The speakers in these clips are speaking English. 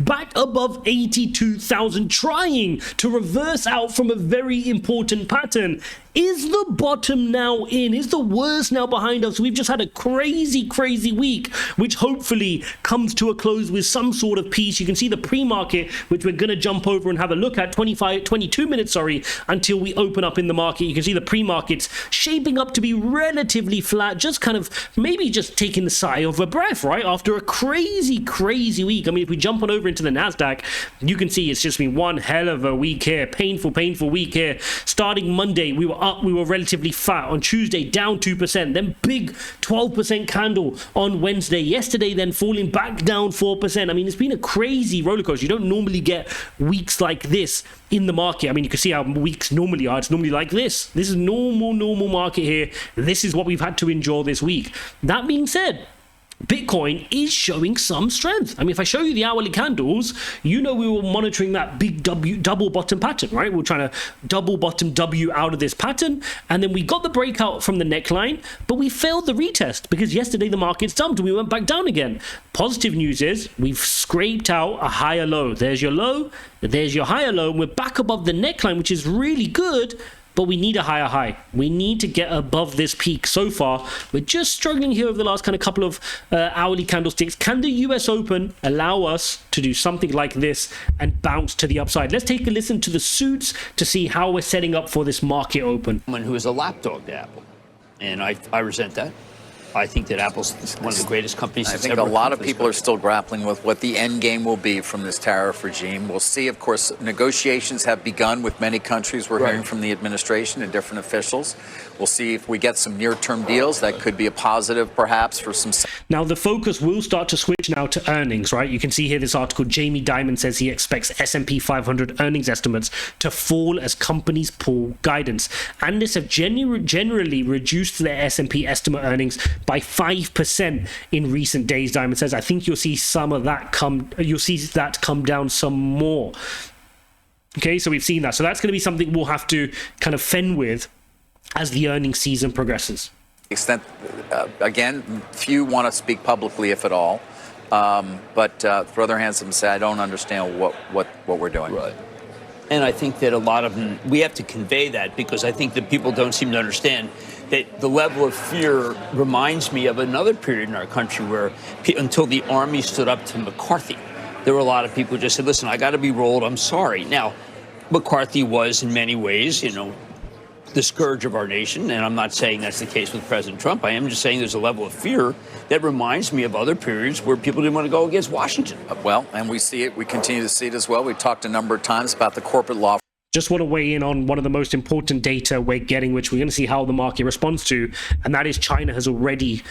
back above 82,000, trying to reverse out from a very important pattern. Is the bottom now in? Is the worst now behind us? We've just had a crazy week, which hopefully comes to a close with some sort of peace. You can see the pre-market, which we're going to jump over and have a look at, 22 minutes, until we open up in the market. You can see the pre-markets shaping up to be relatively flat, just kind of maybe just taking the sigh of a breath, right? After a crazy week. I mean, if we jump on over into the NASDAQ, you can see it's just been one hell of a week here. Painful week here. Starting Monday, we were up, we were relatively fat. On Tuesday, down 2%, then big 12% candle on Wednesday. Yesterday, then falling back down 4%. I mean, it's been a crazy roller coaster. You don't normally get weeks like this in the market. I mean, you can see how weeks normally are. It's normally like this. This is normal market here. This is what we've had to endure this week. That being said, Bitcoin is showing some strength. I mean, if I show you the hourly candles, you know we were monitoring that big double bottom pattern, right? We were trying to double bottom W out of this pattern, and then we got the breakout from the neckline, but we failed the retest because yesterday the markets dumped and we went back down again. Positive news is we've scraped out a higher low. There's your low, there's your higher low, and we're back above the neckline, which is really good. But we need a higher high. We need to get above this peak. So far, we're just struggling here over the last kind of couple of hourly candlesticks. Can the US Open allow us to do something like this and bounce to the upside? Let's take a listen to the suits to see how we're setting up for this market open. Someone who is a lapdog to Apple, and I resent that. I think that Apple's one of the greatest companies. I think a lot of people are still grappling with what the end game will be from this tariff regime. We'll see. Of course, negotiations have begun with many countries. We're hearing from the administration and different officials. We'll see if we get some near-term deals. That could be a positive, perhaps, for some. Now, the focus will start to switch now to earnings, right? You can see here this article. Jamie Dimon says he expects S&P 500 earnings estimates to fall as companies pull guidance. Analysts have generally reduced their S&P estimate earnings by 5% in recent days. Dimon says, I think you'll see some of that come down some more. Okay, so we've seen that. So that's going to be something we'll have to kind of fend with as the earnings season progresses. Extent, again, few want to speak publicly, if at all. But for other hands, some say, I don't understand what we're doing. Right. And I think that a lot of them, we have to convey that because I think that people don't seem to understand that the level of fear reminds me of another period in our country where until the army stood up to McCarthy, there were a lot of people who just said, listen, I got to be rolled. I'm sorry. Now, McCarthy was in many ways, the scourge of our nation. And I'm not saying that's the case with President Trump. I am just saying there's a level of fear that reminds me of other periods where people didn't want to go against Washington. Well, and we see it. We continue to see it as well. We've talked a number of times about the corporate law. Just want to weigh in on one of the most important data we're getting, which we're going to see how the market responds to, and that is China has already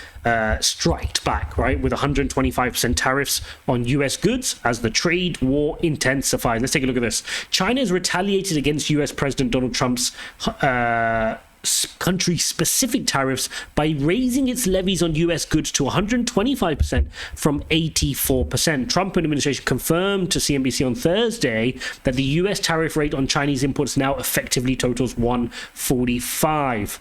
striked back, right, with 125% tariffs on U.S. goods as the trade war intensifies. Let's take a look at this. China has retaliated against U.S. President Donald Trump's country-specific tariffs by raising its levies on U.S. goods to 125% from 84%. Trump administration confirmed to CNBC on Thursday that the U.S. tariff rate on Chinese imports now effectively totals 145%.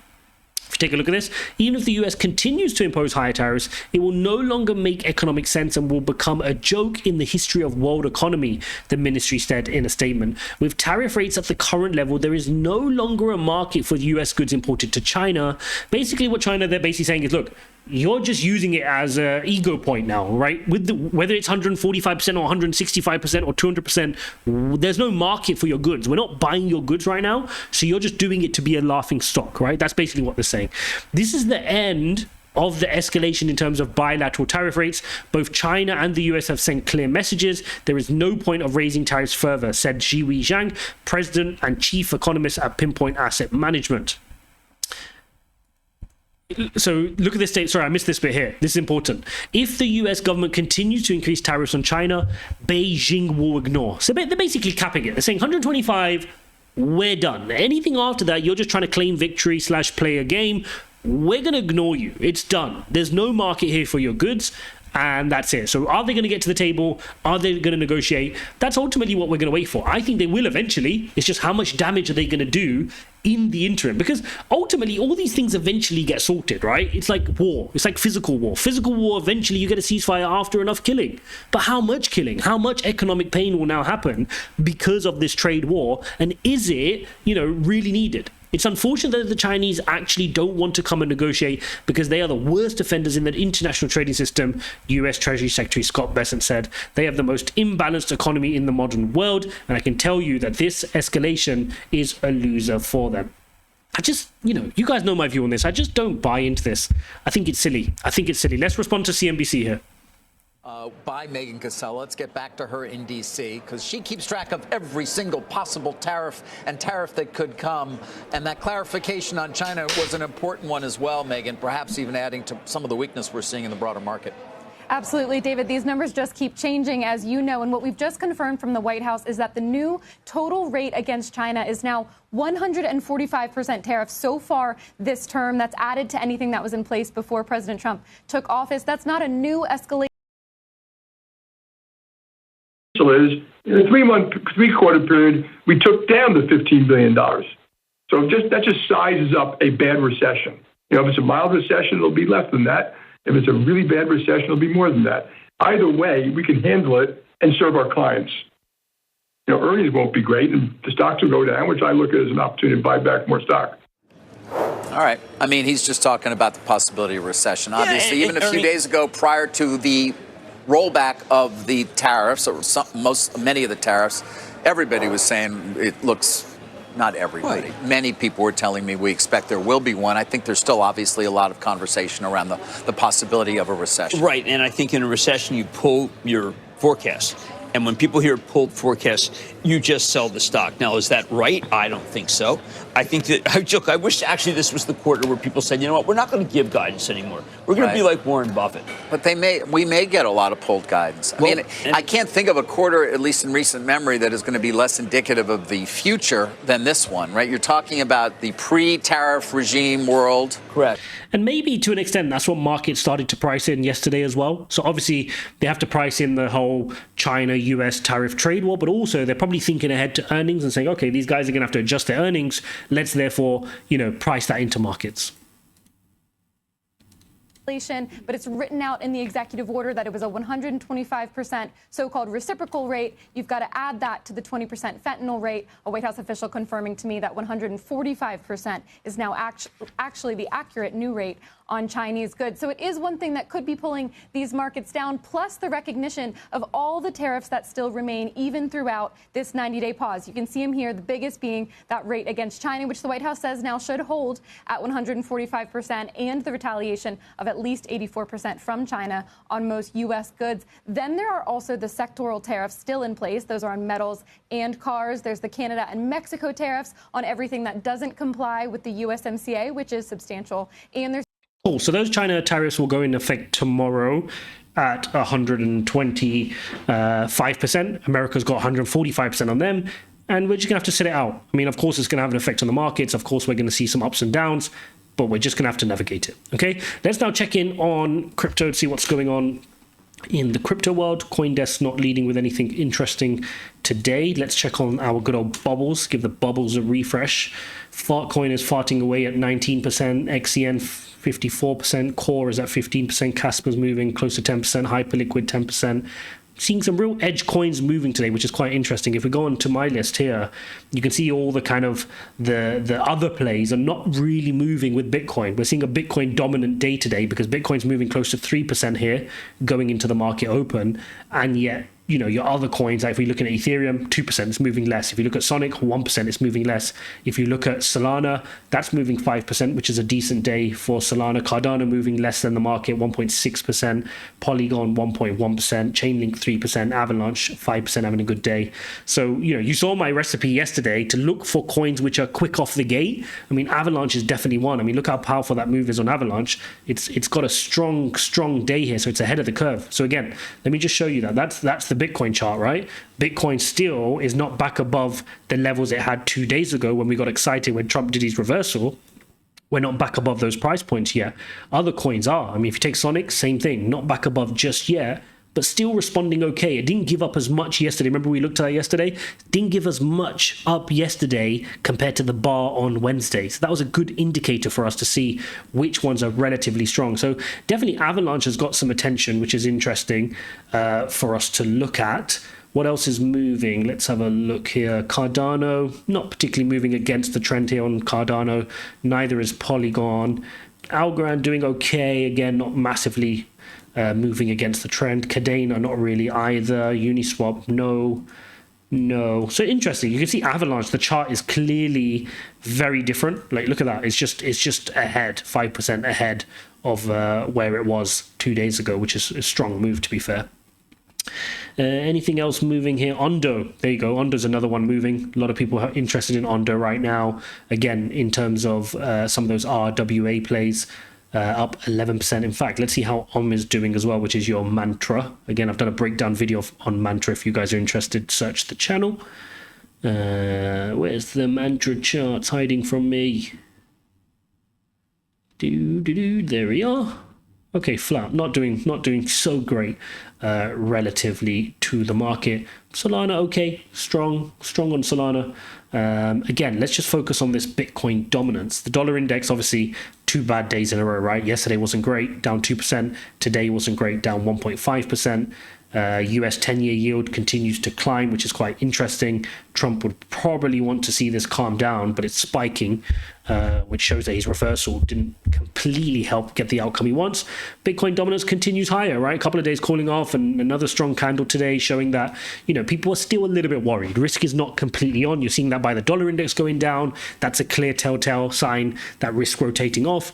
If you take a look at this, even if the US continues to impose higher tariffs, it will no longer make economic sense and will become a joke in the history of world economy, the ministry said in a statement. With tariff rates at the current level, there is no longer a market for US goods imported to China. Basically, what they're basically saying is, look, you're just using it as an ego point now, right? Whether it's 145% or 165% or 200%, there's no market for your goods. We're not buying your goods right now, so you're just doing it to be a laughing stock, right? That's basically what they're saying. This is the end of the escalation in terms of bilateral tariff rates. Both China and the US have sent clear messages. There is no point of raising tariffs further, said Jiwei Zhang, president and chief economist at Pinpoint Asset Management. So look at this date. Sorry, I missed this bit here. This is important. If the US government continues to increase tariffs on China, Beijing will ignore. So they're basically capping it. They're saying 125, we're done. Anything after that, you're just trying to claim victory / play a game. We're going to ignore you. It's done. There's no market here for your goods. and that's it. So are they going to get to the table? Are they going to negotiate? That's ultimately what we're going to wait for. I think they will eventually. It's just how much damage are they going to do in the interim? Because ultimately, all these things eventually get sorted, right? It's like war. It's like physical war. Physical war, eventually you get a ceasefire after enough killing. But how much killing? How much economic pain will now happen because of this trade war? And is it, really needed? It's unfortunate that the Chinese actually don't want to come and negotiate because they are the worst offenders in the international trading system. US Treasury Secretary Scott Bessent said they have the most imbalanced economy in the modern world. And I can tell you that this escalation is a loser for them. I just, you guys know my view on this. I just don't buy into this. I think it's silly. Let's respond to CNBC here. By Megan Cassell. Let's get back to her in D.C. because she keeps track of every single possible tariff that could come. And that clarification on China was an important one as well, Megan, perhaps even adding to some of the weakness we're seeing in the broader market. Absolutely, David. These numbers just keep changing, as you know. And what we've just confirmed from the White House is that the new total rate against China is now 145% tariff so far this term. That's added to anything that was in place before President Trump took office. That's not a new escalation. Is in a three-quarter period, we took down the $15 billion. So that just sizes up a bad recession. If it's a mild recession, it'll be less than that. If it's a really bad recession, it'll be more than that. Either way, we can handle it and serve our clients. Earnings won't be great, and the stocks will go down, which I look at as an opportunity to buy back more stock. All right. I mean, he's just talking about the possibility of recession. Obviously, even a few days ago, prior to the rollback of the tariffs, or many of the tariffs, everybody was saying it looks, not everybody, right. Many people were telling me we expect there will be one. I think there's still obviously a lot of conversation around the possibility of a recession. Right, and I think in a recession you pull your forecast. And when people hear pulled forecasts, you just sell the stock. Now, is that right? I don't think so. I think that, I joke, I wish actually this was the quarter where people said, you know what, we're not going to give guidance anymore. We're going to be like Warren Buffett. But we may get a lot of pulled guidance. I can't think of a quarter, at least in recent memory, that is going to be less indicative of the future than this one, right? You're talking about the pre-tariff regime world. Correct. And maybe to an extent, that's what markets started to price in yesterday as well. So obviously, they have to price in the whole China-US tariff trade war, but also they're probably thinking ahead to earnings and saying, okay, these guys are going to have to adjust their earnings. Let's therefore, price that into markets. But it's written out in the executive order that it was a 125% so-called reciprocal rate. You've got to add that to the 20% fentanyl rate. A White House official confirming to me that 145% is now actually the accurate new rate on Chinese goods. So it is one thing that could be pulling these markets down, plus the recognition of all the tariffs that still remain even throughout this 90-day pause. You can see them here, the biggest being that rate against China, which the White House says now should hold at 145%, and the retaliation of at least 84% from China on most U.S. goods. Then there are also the sectoral tariffs still in place. Those are on metals and cars. There's the Canada and Mexico tariffs on everything that doesn't comply with the USMCA, which is substantial. And there's Cool. So those China tariffs will go into effect tomorrow at 125%. America's got 145% on them. And we're just going to have to sit it out. I mean, of course, it's going to have an effect on the markets. Of course, we're going to see some ups and downs, but we're just going to have to navigate it. Okay. Let's now check in on crypto to see what's going on in the crypto world. CoinDesk not leading with anything interesting today. Let's check on our good old bubbles. Give the bubbles a refresh. Fartcoin is farting away at 19%. XCN 54%. Core is at 15%. Casper's moving close to 10%. Hyperliquid 10%. Seeing some real edge coins moving today, which is quite interesting. If we go onto my list here, you can see all the kind of the other plays are not really moving with Bitcoin. We're seeing a Bitcoin dominant day today because Bitcoin's moving close to 3% here going into the market open, and yet your other coins, like if we're looking at Ethereum, 2%, it's moving less. If you look at Sonic, 1%, it's moving less. If you look at Solana, that's moving 5%, which is a decent day for Solana. Cardano moving less than the market, 1.6%. Polygon, 1.1%. Chainlink, 3%. Avalanche, 5%, having a good day. So, you saw my recipe yesterday to look for coins which are quick off the gate. I mean, Avalanche is definitely one. I mean, look how powerful that move is on Avalanche. It's got a strong day here, so it's ahead of the curve. So again, let me just show you that. That's the Bitcoin chart, right? Bitcoin still is not back above the levels it had 2 days ago when we got excited when Trump did his reversal. we're not back above those price points yet. Other coins are. I mean, if you take Sonic, same thing, not back above just yet, but still responding okay. It didn't give up as much yesterday. Remember we looked at that yesterday? Didn't give us much up yesterday compared to the bar on Wednesday. So that was a good indicator for us to see which ones are relatively strong. So definitely Avalanche has got some attention, which is interesting for us to look at. What else is moving? Let's have a look here. Cardano, not particularly moving against the trend here on Cardano. Neither is Polygon. Algorand doing okay. Again, not massively moving against the trend. Cardano, not really either. Uniswap, no. So interesting. You can see Avalanche, the chart is clearly very different. Like, look at that. It's just ahead, 5% ahead of where it was 2 days ago, which is a strong move, to be fair. Anything else moving here? Ondo, there you go. Ondo's another one moving. A lot of people are interested in Ondo right now. Again, in terms of some of those RWA plays, up 11%. In fact, let's see how is doing as well, which is your mantra. Again, I've done a breakdown video on mantra. If you guys are interested, search the channel. Where's the mantra charts hiding from me? There we are. Okay, flat, not doing so great relatively to the market. Solana, okay, strong on Solana. Again, let's just focus on this Bitcoin dominance. The dollar index, obviously, 2 bad days in a row, right? Yesterday wasn't great, down 2%. Today wasn't great, down 1.5%. US 10-year yield continues to climb, which is quite interesting. Trump would probably want to see this calm down, but it's spiking, which shows that his reversal didn't completely help get the outcome he wants. Bitcoin dominance continues higher, right? A couple of days cooling off, and another strong candle today showing that, people are still a little bit worried. Risk is not completely on. You're seeing that by the dollar index going down. That's a clear telltale sign that risk rotating off,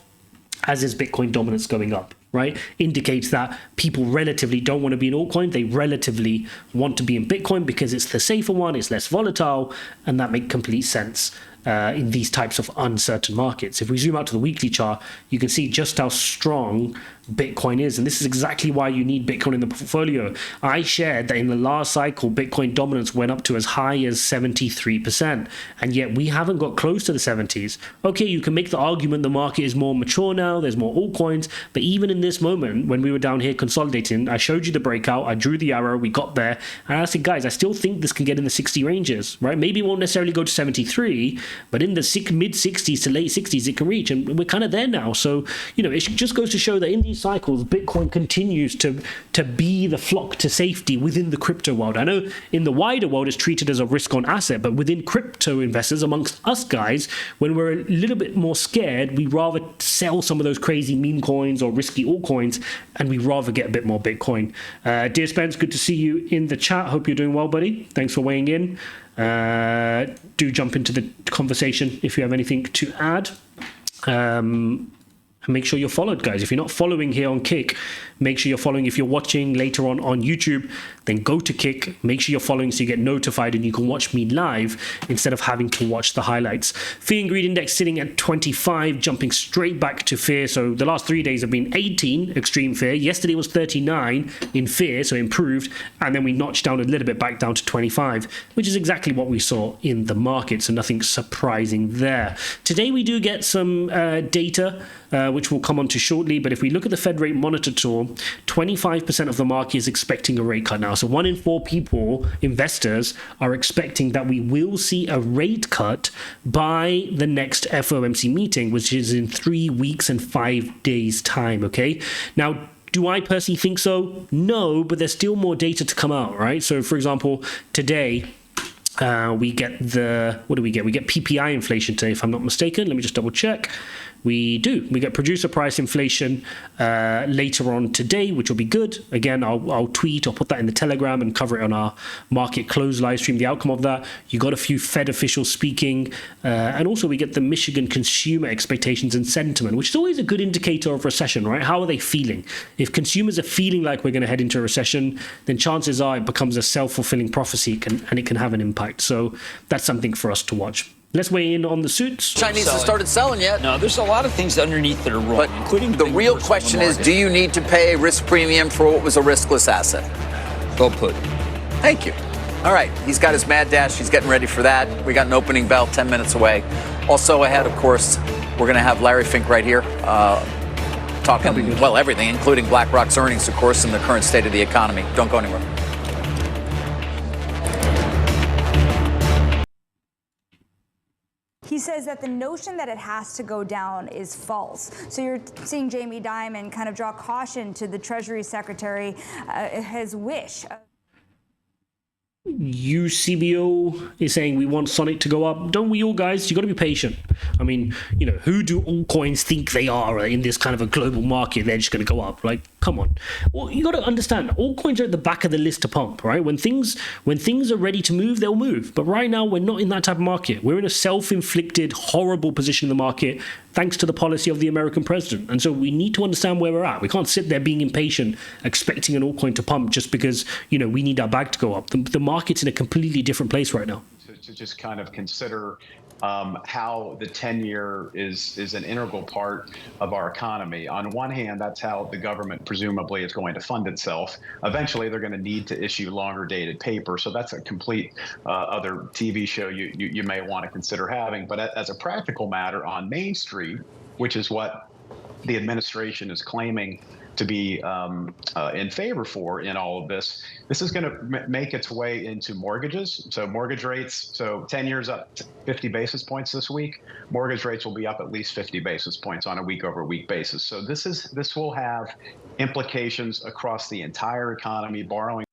as is Bitcoin dominance going up. Right, indicates that people relatively don't want to be in altcoin. They relatively want to be in Bitcoin because it's the safer one, it's less volatile, and that makes complete sense in these types of uncertain markets. If we zoom out to the weekly chart, you can see just how strong Bitcoin is, and this is exactly why you need Bitcoin in the portfolio. I shared that in the last cycle, Bitcoin dominance went up to as high as 73%, and yet we haven't got close to the 70s. Okay, you can make the argument the market is more mature now, there's more altcoins, but even in this moment, when we were down here consolidating, I showed you the breakout, I drew the arrow, we got there, and I said, guys, I still think this can get in the 60 ranges, right? Maybe it won't necessarily go to 73, but in the mid 60s to late 60s, it can reach, and we're kind of there now. So, it just goes to show that in these cycles, Bitcoin continues to be the flock to safety within the crypto world. I know in the wider world it's treated as a risk on asset, but within crypto investors, amongst us guys, when we're a little bit more scared, we rather sell some of those crazy meme coins or risky altcoins, and we rather get a bit more Bitcoin. Dear Spence, good to see you in the chat. Hope you're doing well, buddy. Thanks for weighing in. Do jump into the conversation if you have anything to add. And make sure you're followed, guys. If you're not following here on Kick, make sure you're following. If you're watching later on YouTube, then go to Kick. Make sure you're following so you get notified and you can watch me live instead of having to watch the highlights. Fear and Greed Index sitting at 25, jumping straight back to fear. So the last 3 days have been 18, extreme fear. Yesterday was 39 in fear, so improved. And then we notched down a little bit back down to 25, which is exactly what we saw in the market. So nothing surprising there. Today we do get some data, which we'll come on to shortly. But if we look at the Fed rate monitor tool, 25% of the market is expecting a rate cut now. So 1 in 4 people, investors, are expecting that we will see a rate cut by the next FOMC meeting, which is in 3 weeks and 5 days time. Okay. Now, do I personally think so? No, but there's still more data to come out, right? So, for example, today, we get what do we get? We get PPI inflation today, if I'm not mistaken. Let me just double check. We get producer price inflation later on today, which will be good. Again, I'll tweet or put that in the Telegram and cover it on our market close live stream. The outcome of that, you got a few Fed officials speaking, and also we get the Michigan consumer expectations and sentiment, which is always a good indicator of recession, right? How are they feeling? If consumers are feeling like we're going to head into a recession, then chances are it becomes a self-fulfilling prophecy, and it can have an impact. So that's something for us to watch. Let's weigh in on the suits. Chinese have started selling yet. No, there's a lot of things underneath that are wrong, but including the real question is, do you need to pay a risk premium for what was a riskless asset? Well put. Thank you. All right, he's got his mad dash. He's getting ready for that. We got an opening bell 10 minutes away. Also ahead, of course, We're going to have Larry Fink right here talking, well, everything, including BlackRock's earnings, of course, and the current state of the economy. Don't go anywhere. He says that the notion that it has to go down is false. So you're seeing Jamie Dimon kind of draw caution to the Treasury Secretary, his wish. UCBO is saying we want Sonic to go up. Don't we all, guys? You got to be patient. I mean, you know, who do altcoins think they are in this kind of a global market? They're just going to go up. Like, come on. Well, you got to understand, altcoins are at the back of the list to pump, right? When things are ready to move, they'll move. But right now, we're not in that type of market. We're in a self-inflicted, horrible position in the market, thanks to the policy of the American president. And so we need to understand where we're at. We can't sit there being impatient, expecting an altcoin to pump just because, you know, we need our bag to go up. The market's in a completely different place right now. To just kind of consider how the 10-year is an integral part of our economy. On one hand, that's how the government presumably is going to fund itself. Eventually, they're going to need to issue longer dated paper. So that's a complete other TV show you may want to consider having. But as a practical matter on Main Street, which is what the administration is claiming to be in favor for in all of this, this is going to make its way into mortgages. So mortgage rates, so 10 years up 50 basis points this week. Mortgage rates will be up at least 50 basis points on a week-over-week basis. So this will have implications across the entire economy, borrowing.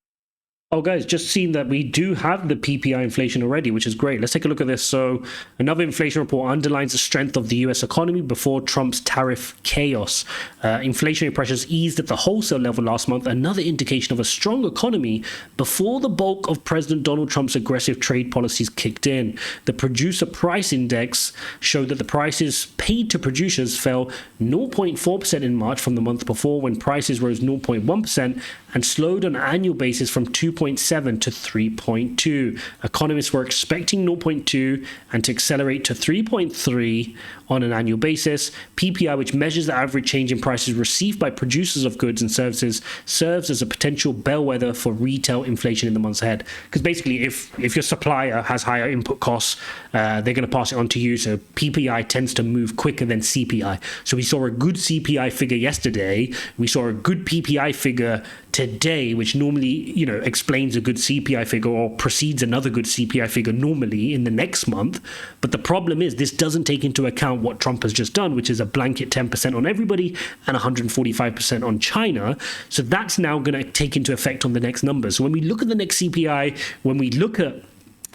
Oh, guys, just seen that we do have the PPI inflation already, which is great. Let's take a look at this. So another inflation report underlines the strength of the US economy before Trump's tariff chaos. Inflationary pressures eased at the wholesale level last month, another indication of a strong economy before the bulk of President Donald Trump's aggressive trade policies kicked in. The producer price index showed that the prices paid to producers fell 0.4% in March from the month before, when prices rose 0.1% and slowed on an annual basis from 2.7 to 3.2. Economists were expecting 0.2 and to accelerate to 3.3 on an annual basis. PPI, which measures the average change in prices received by producers of goods and services, serves as a potential bellwether for retail inflation in the months ahead. Because basically, if your supplier has higher input costs, they're going to pass it on to you. So PPI tends to move quicker than CPI. So we saw a good CPI figure yesterday. We saw a good PPI figure today, which normally, you know, explains a good CPI figure or precedes another good CPI figure normally in the next month. But the problem is this doesn't take into account what Trump has just done, which is a blanket 10% on everybody and 145% on China. So that's now going to take into effect on the next numbers. So when we look at the next CPI, when we look at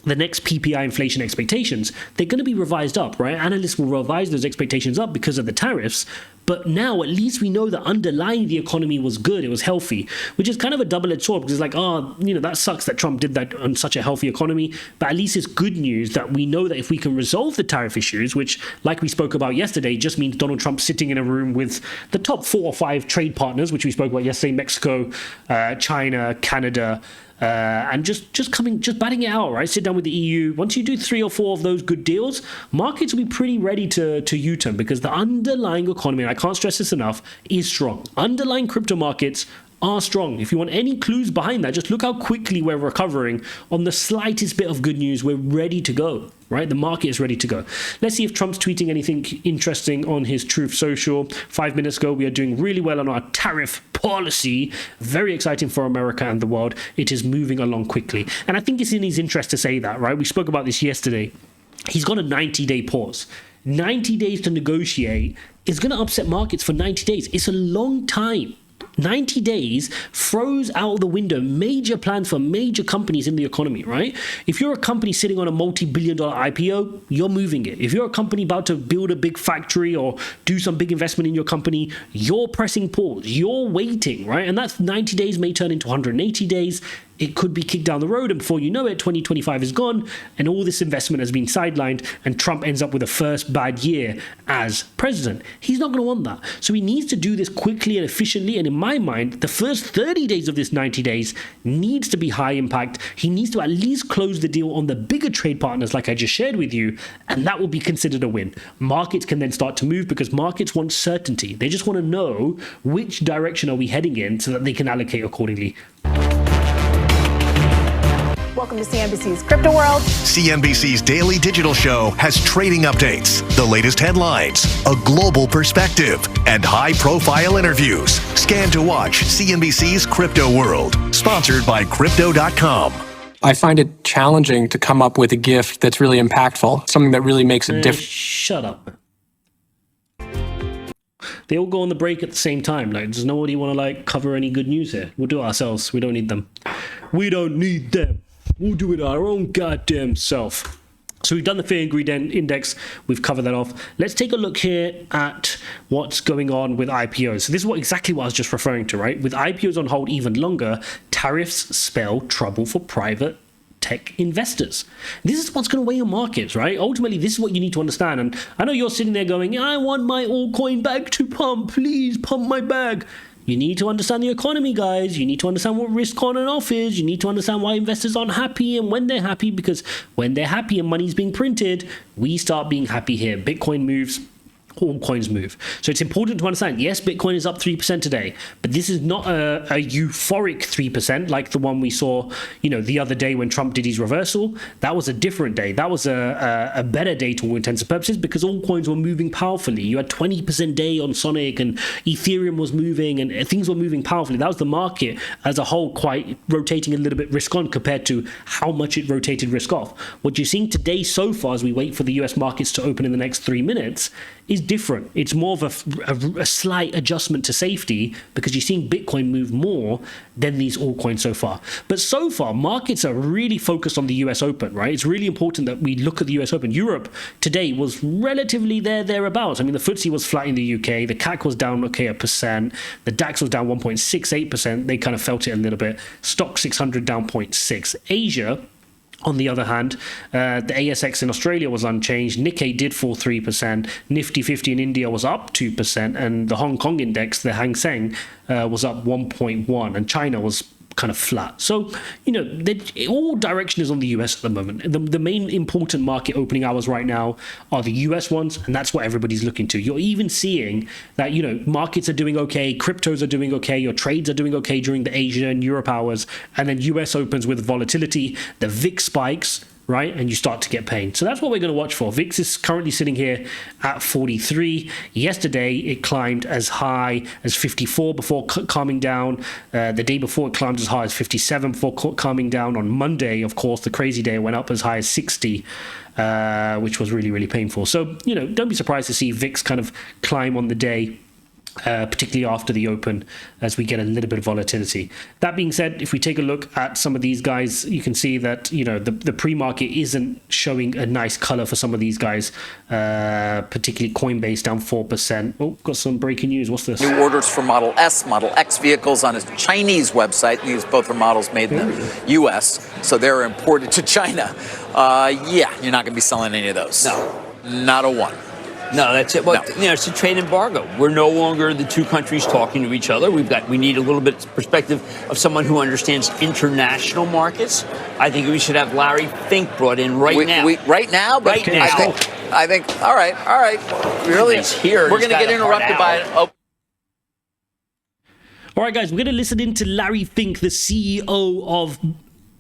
the next PPI inflation expectations, they're going to be revised up, right? Analysts will revise those expectations up because of the tariffs. But now at least we know that underlying the economy was good, it was healthy, which is kind of a double-edged sword, because it's like, oh, you know, that sucks that Trump did that on such a healthy economy. But at least it's good news that we know that if we can resolve the tariff issues, which, like we spoke about yesterday, just means Donald Trump sitting in a room with the top 4 or 5 trade partners, which we spoke about yesterday: Mexico, China, Canada, and just batting it out, right? Sit down with the EU. Once you do 3 or 4 of those good deals, markets will be pretty ready to U-turn, because the underlying economy, and I can't stress this enough, is strong. Underlying crypto markets are strong. If you want any clues behind that, just look how quickly we're recovering. On the slightest bit of good news, we're ready to go, right? The market is ready to go. Let's see if Trump's tweeting anything interesting on his Truth Social. 5 minutes ago, we are doing really well on our tariff policy. Very exciting for America and the world. It is moving along quickly. And I think it's in his interest to say that, right? We spoke about this yesterday. He's got a 90-day pause. 90 days to negotiate is going to upset markets for 90 days. It's a long time. 90 days throws out the window major plans for major companies in the economy, right? If you're a company sitting on a multi-billion-dollar IPO, you're moving it. If you're a company about to build a big factory or do some big investment in your company, you're pressing pause. You're waiting, right? And that's 90 days may turn into 180 days. It could be kicked down the road, and before you know it, 2025 is gone, and all this investment has been sidelined, and Trump ends up with a first bad year as president. He's not going to want that. So he needs to do this quickly and efficiently, and in my mind, the first 30 days of this 90 days needs to be high impact. He needs to at least close the deal on the bigger trade partners like I just shared with you, and that will be considered a win. Markets can then start to move, because markets want certainty. They just want to know which direction are we heading in so that they can allocate accordingly. Welcome to CNBC's Crypto World. CNBC's daily digital show has trading updates, the latest headlines, a global perspective, and high-profile interviews. Scan to watch CNBC's Crypto World, sponsored by Crypto.com. I find it challenging to come up with a gift that's really impactful, something that really makes a difference. Shut up. They all go on the break at the same time. Like, does nobody want to like cover any good news here? We'll do it ourselves. We don't need them. We don't need them. We'll do it our own goddamn self. So we've done the fear and greed index. We've covered that off. Let's take a look here at what's going on with IPOs. So this is exactly what I was just referring to, right? With IPOs on hold even longer, tariffs spell trouble for private tech investors. This is what's going to weigh on markets, right? Ultimately, this is what you need to understand. And I know you're sitting there going, I want my altcoin bag to pump. Please pump my bag. You need to understand the economy, guys. You need to understand what risk on and off is. You need to understand why investors aren't happy and when they're happy, because when they're happy and money's being printed, we start being happy here. Bitcoin moves, all coins move. So it's important to understand, yes, Bitcoin is up 3% today, but this is not a euphoric 3% like the one we saw, the other day when Trump did his reversal. That was a different day. That was a better day to all intents and purposes because all coins were moving powerfully. You had 20% day on Sonic and Ethereum was moving and things were moving powerfully. That was the market as a whole quite rotating a little bit risk on compared to how much it rotated risk off. What you're seeing today so far as we wait for the US markets to open in the next 3 minutes is different. It's more of a slight adjustment to safety because you're seeing Bitcoin move more than these altcoins so far. But so far, markets are really focused on the US Open, right? It's really important that we look at the US Open. Europe today was relatively thereabouts. I mean, the FTSE was flat in the UK. The CAC was down, 1%. The DAX was down 1.68%. They kind of felt it a little bit. Stock 600 down 0.6. Asia, on the other hand, the ASX in Australia was unchanged. Nikkei did fall 3%. Nifty 50 in India was up 2%. And the Hong Kong index, the Hang Seng, was up 1.1%. And China was kind of flat. So, all direction is on the US at the moment. The main important market opening hours right now are the US ones, and that's what everybody's looking to. You're even seeing that, markets are doing okay, cryptos are doing okay, your trades are doing okay during the Asia and Europe hours, and then US opens with volatility, the VIX spikes, right? And you start to get pain. So that's what we're going to watch for. VIX is currently sitting here at 43. Yesterday, it climbed as high as 54 before calming down. The day before, it climbed as high as 57 before calming down. On Monday, of course, the crazy day, it went up as high as 60, which was really, really painful. So, don't be surprised to see VIX kind of climb on the day, particularly after the open, as we get a little bit of volatility. That being said, if we take a look at some of these guys, you can see that the pre-market isn't showing a nice color for some of these guys, particularly Coinbase down 4%. Oh, got some breaking news. What's this? New orders for Model S, Model X vehicles on a Chinese website. These both are models made in the U.S., so they're imported to China. You're not going to be selling any of those. No, not a one. No, that's it. Well, No. It's a trade embargo. We're no longer the two countries talking to each other. We need a little bit of perspective of someone who understands international markets. I think we should have Larry Fink brought in Right now? But Right now. I think, all right. Really? He's here. We're going to get interrupted by it. Oh. All right, guys, we're going to listen in to Larry Fink, the CEO of...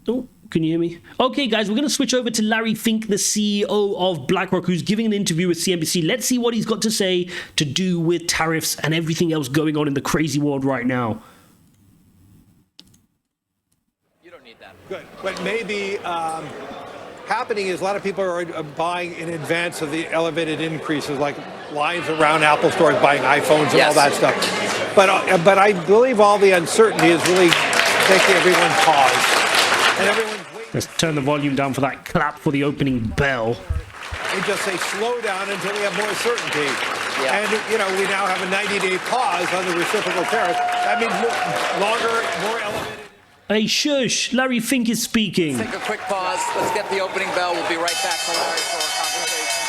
Oh, can you hear me? Okay, guys, we're going to switch over to Larry Fink, the CEO of BlackRock, who's giving an interview with CNBC. Let's see what he's got to say to do with tariffs and everything else going on in the crazy world right now. You don't need that. Good. What may be happening is a lot of people are buying in advance of the elevated increases, like lines around Apple stores buying iPhones and all that stuff. But I believe all the uncertainty is really making everyone pause. And everyone's waiting. Let's turn the volume down for that clap for the opening bell. They just say slow down until we have more certainty. Yeah. And, we now have a 90-day pause on the reciprocal tariff. That means longer, more elevated. Hey, shush. Larry Fink is speaking. Let's take a quick pause. Let's get the opening bell. We'll be right back to Larry for a conversation.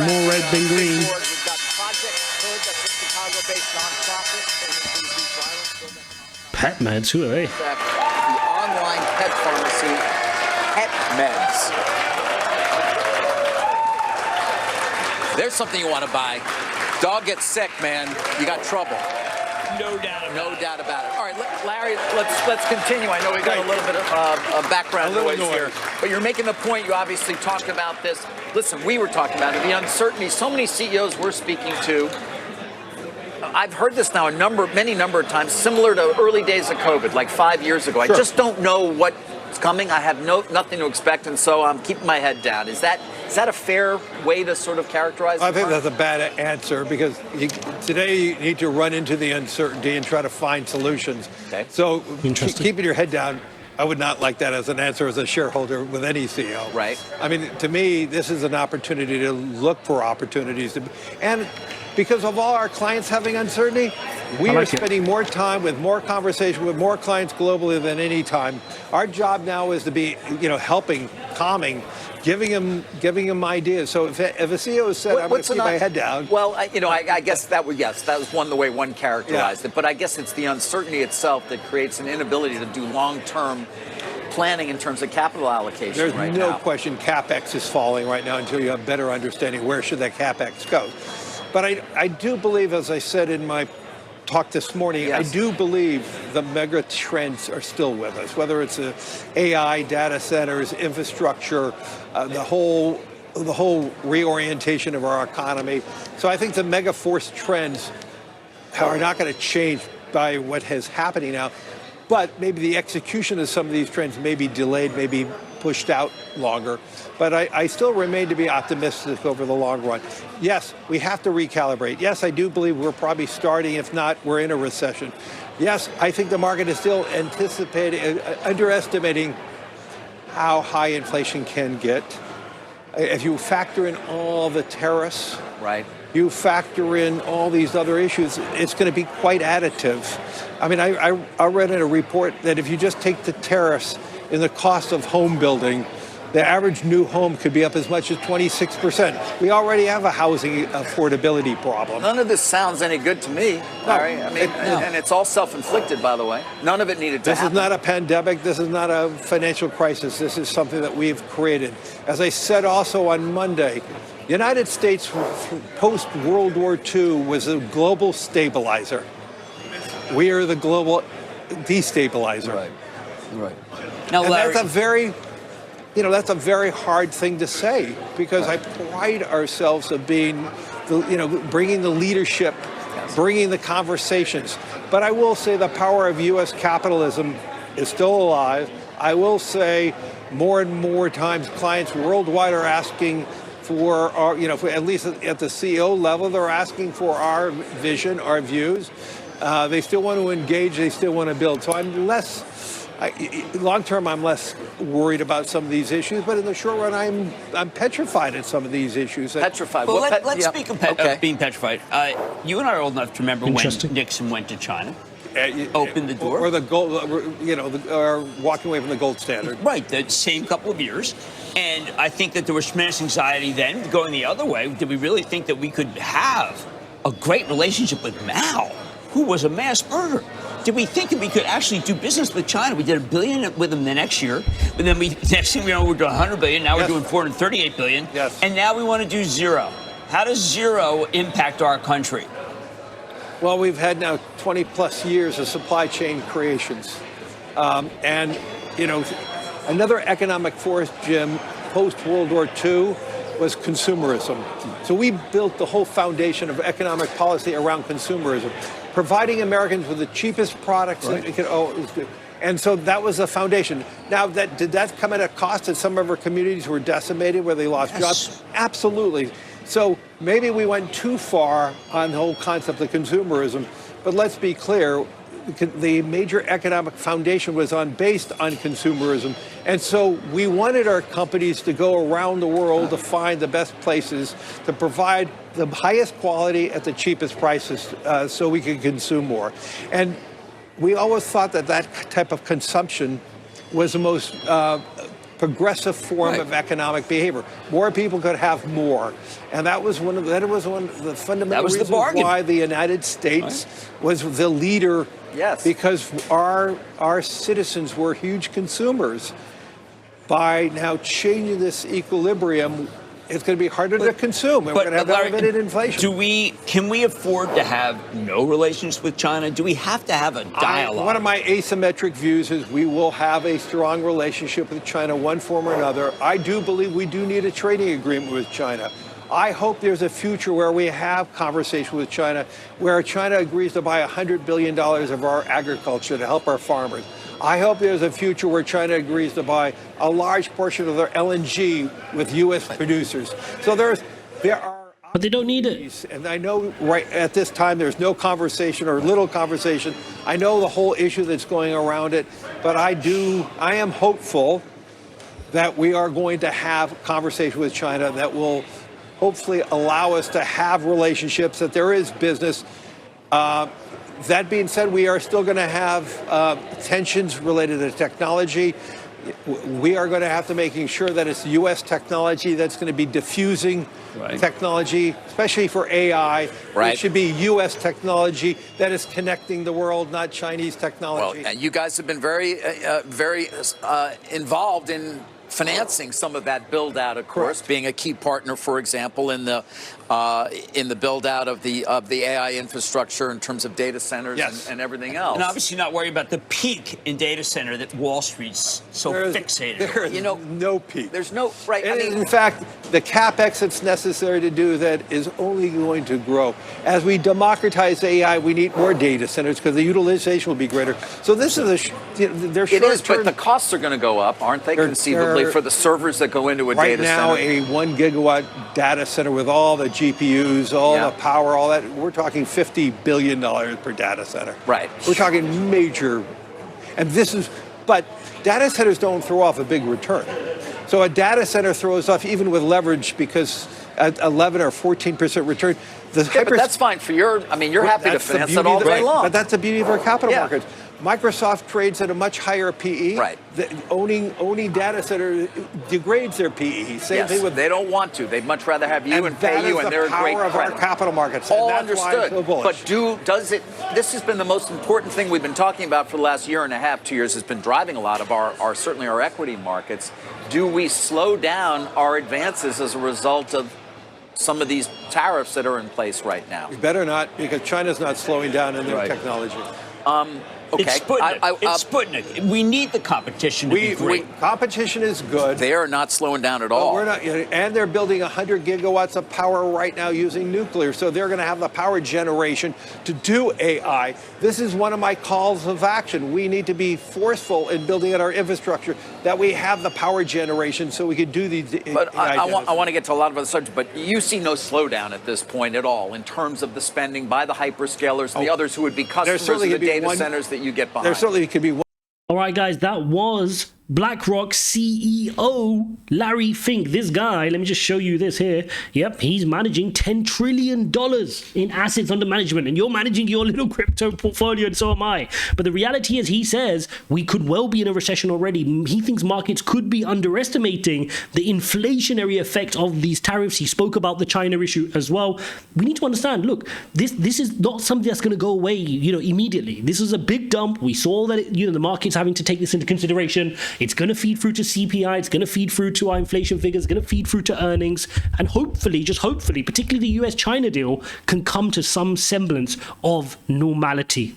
More red than green. We've got Project Hood, that's a Chicago-based nonprofit. Pet meds, who are they? The online pet pharmacy, Pet Meds. There's something you want to buy. Dog gets sick, man. You got trouble. No doubt about it. No doubt about it. All right, Larry, let's continue. I know we got a little bit of background noise here, but you're making the point. You obviously talked about this. Listen, we were talking about it, the uncertainty. So many CEOs we're speaking to. I've heard this now many number of times, similar to early days of COVID, like 5 years ago. Sure. I just don't know what's coming. I have nothing to expect, and so I'm keeping my head down. Is that a fair way to sort of characterize it? I think that's a bad answer because today you need to run into the uncertainty and try to find solutions. Okay. So keeping your head down, I would not like that as an answer as a shareholder with any CEO. Right. I mean, to me, this is an opportunity to look for opportunities. And because of all our clients having uncertainty, we are spending more time with more conversation with more clients globally than any time. Our job now is to be, helping, calming, giving them ideas. So if a CEO said, I'm going to keep my head down. Well, I guess that was the way one characterized it. But I guess it's the uncertainty itself that creates an inability to do long-term planning in terms of capital allocation. There's no question CapEx is falling right now until you have better understanding where should that CapEx go. But I do believe, as I said in my talk this morning, I do believe the mega trends are still with us, whether it's AI, data centers, infrastructure, the whole reorientation of our economy. So I think the mega force trends are not going to change by what is happening now. But maybe the execution of some of these trends may be delayed, maybe pushed out longer. But I still remain to be optimistic over the long run. Yes, we have to recalibrate. Yes, I do believe we're probably starting, if not, we're in a recession. Yes, I think the market is still underestimating how high inflation can get. If you factor in all the tariffs, right? You factor in all these other issues, it's going to be quite additive. I mean, I read in a report that if you just take the tariffs in the cost of home building, the average new home could be up as much as 26%. We already have a housing affordability problem. None of this sounds any good to me, Larry. And it's all self-inflicted, by the way. None of it needed to happen. This is not a pandemic. This is not a financial crisis. This is something that we've created. As I said also on Monday, the United States post-World War II was a global stabilizer. We are the global destabilizer. Right. Now, and Larry, that's a very hard thing to say because I pride ourselves of being, bringing the leadership, bringing the conversations. But I will say the power of U.S. capitalism is still alive. I will say more and more times clients worldwide are asking for our, at least at the CEO level, they're asking for our vision, our views. They still want to engage. They still want to build. So I'm long term, I'm less worried about some of these issues. But in the short run, I'm petrified at some of these issues. Petrified. Well, let's speak of being petrified. You and I are old enough to remember when Nixon went to China. Opened the door. Or the gold, or walking away from the gold standard. Right, the same couple of years. And I think that there was tremendous anxiety then going the other way. Did we really think that we could have a great relationship with Mao, who was a mass murderer? Did we think that we could actually do business with China? We did $1 billion with them the next year, but then next thing we know, we're doing $100 billion. Now we're doing $438 billion, and now we want to do zero. How does zero impact our country? Well, we've had now 20 plus years of supply chain creations, and another economic force, Jim, post World War II was consumerism. So we built the whole foundation of economic policy around consumerism, providing Americans with the cheapest products. Right. And so that was the foundation. Now, did that come at a cost that some of our communities were decimated, where they lost jobs? Absolutely. So maybe we went too far on the whole concept of consumerism. But let's be clear, the major economic foundation was based on consumerism. And so we wanted our companies to go around the world to find the best places to provide the highest quality at the cheapest prices so we could consume more. And we always thought that type of consumption was the most progressive form of economic behavior. More people could have more. And that was one of the fundamental reasons why the United States was the leader. Yes. Because our citizens were huge consumers. By now changing this equilibrium, it's going to be harder to consume, and we're going to have elevated inflation. Can we afford to have no relations with China? Do we have to have a dialogue? One of my asymmetric views is we will have a strong relationship with China, one form or another. I do believe we do need a trading agreement with China. I hope there's a future where we have conversation with China, where China agrees to buy $100 billion of our agriculture to help our farmers. I hope there's a future where China agrees to buy a large portion of their LNG with U.S. producers. So there are. But they don't need it. And I know right at this time there's no conversation or little conversation. I know the whole issue that's going around it, but I am hopeful that we are going to have conversation with China that will hopefully allow us to have relationships, that there is business. That being said, we are still going to have tensions related to technology. We are going to have to making sure that it's U.S. technology that's going to be diffusing technology, especially for AI. It should be U.S. technology that is connecting the world, not Chinese technology. Well, you guys have been very involved in financing some of that build out, of course, being a key partner, for example, in the build out of the AI infrastructure in terms of data centers and everything else. And obviously not worried about the peak in data center that Wall Street's so fixated. There is no peak. There's no in fact, the capex that's necessary to do that is only going to grow. As we democratize AI, we need more data centers because the utilization will be greater. So this is it is, but the costs are going to go up, aren't they? Conceivably, for the servers that go into a data center. Right now, a 1 gigawatt data center with all the GPUs, all the power, all that, we're talking $50 billion per data center. Right. We're talking major, but data centers don't throw off a big return. So a data center throws off, even with leverage, because at 11 or 14% return. But that's fine for you're happy to finance it all day long. But that's the beauty of our capital markets. Microsoft trades at a much higher PE. Right. Owning data center degrades their PE. Same thing with. They don't want to. They'd much rather have you and pay you, and they're a great power of our capital markets. All and that's understood. Why I'm so bullish. But does it? This has been the most important thing we've been talking about for the last year and a half, 2 years. Has been driving a lot of our certainly our equity markets. Do we slow down our advances as a result of some of these tariffs that are in place right now? We better not, because China's not slowing down in their technology. Okay. It's Sputnik. We need the competition to be great. Competition is good. They are not slowing down at all. We're not, and they're building 100 gigawatts of power right now using nuclear. So they're going to have the power generation to do AI. This is one of my calls of action. We need to be forceful in building out our infrastructure, that we have the power generation so we can do these. But I want to get to a lot of other subjects, but you see no slowdown at this point at all in terms of the spending by the hyperscalers and the others who would be customers of the data centers that you get behind. There certainly could be one. All right, guys, that was BlackRock CEO Larry Fink. This guy, let me just show you this here. Yep, he's managing $10 trillion in assets under management, and you're managing your little crypto portfolio, and so am I. But the reality is, he says we could well be in a recession already. He thinks markets could be underestimating the inflationary effect of these tariffs. He spoke about the China issue as well. We need to understand, look, this is not something that's going to go away, immediately. This is a big dump. We saw that, the market's having to take this into consideration. It's going to feed through to CPI. It's going to feed through to our inflation figures. It's going to feed through to earnings. And hopefully, just hopefully, particularly the US-China deal can come to some semblance of normality.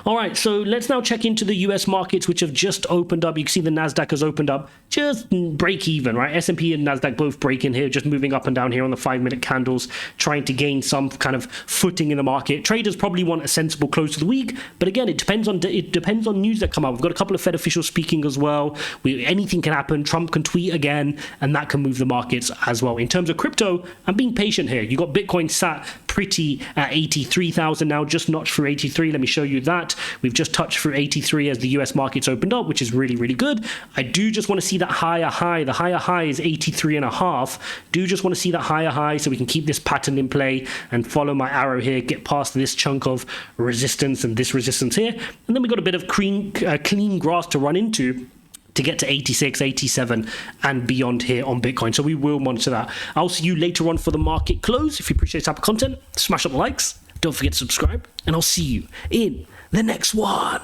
All right, so let's now check into the US markets, which have just opened up. You can see the NASDAQ has opened up, just break even, right? S&P and NASDAQ both breaking here, just moving up and down here on the 5-minute candles, trying to gain some kind of footing in the market. Traders probably want a sensible close to the week, but again, it depends on news that come out. We've got a couple of Fed officials speaking as well. Anything can happen. Trump can tweet again, and that can move the markets as well. In terms of crypto, I'm being patient here. You got Bitcoin sat pretty at 83,000 now, just notched through 83. Let me show you that. We've just touched through 83 as the US markets opened up, which is really, really good. I do just want to see that higher high. The higher high is 83.5. Do just want to see that higher high so we can keep this pattern in play and follow my arrow here, get past this chunk of resistance and this resistance here. And then we got a bit of clean grass to run into to get to 86, 87 and beyond here on Bitcoin. So we will monitor that. I'll see you later on for the market close. If you appreciate this type of content, smash up the likes. Don't forget to subscribe, and I'll see you in the next one.